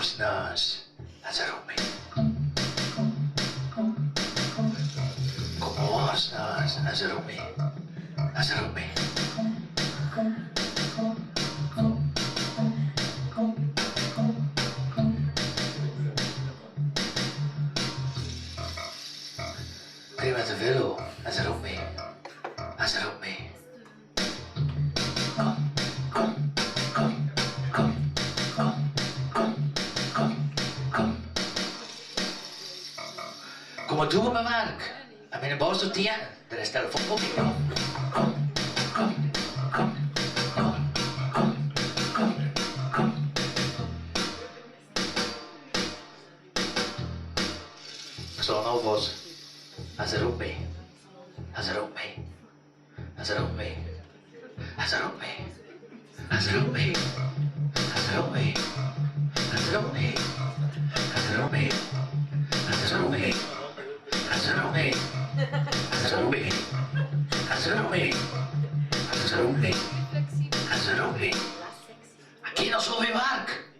was nas, Azarupi. Como was nas, Azarupi. Azarupi. Prima te velo, Azarupi. Azarupi. Como tu me Marc, a mijn boos op die aan, de rest telefoon op ik. Zo nou was, Azarupi, Azarupi, Azarupi, Azarupi, Azarupi, Azarupi, Azarupi, Azarupi, Azarupi. Azarupi, Azarupi, Azarupi, Azarupi, Azarupi. Aqui não sou o Marc.